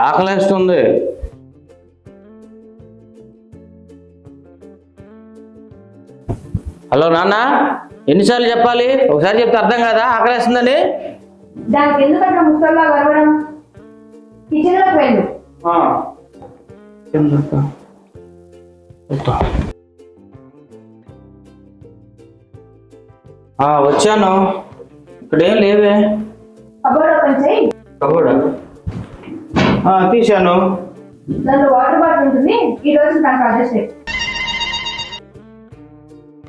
ఆకలేస్తుంది. హలో నాన్న, ఎన్నిసార్లు చెప్పాలి? ఒకసారి చెప్తే అర్థం కాదా? ఆకలేస్తుందని. దానికి ఎందుకంటే ముసల్లా గడవడం? కిచెన్లోకి వెళ్ళు. వచ్చాను. ఇక్కడేం లేవే. కబోర్డ్ ఓపెన్ చేయి. కబోర్డా? తీశాను. దాంట్లో వాటర్ బాటిల్ ఉంటుంది. ఈ రోజు దానికి అడ్జస్ట్ చేయి.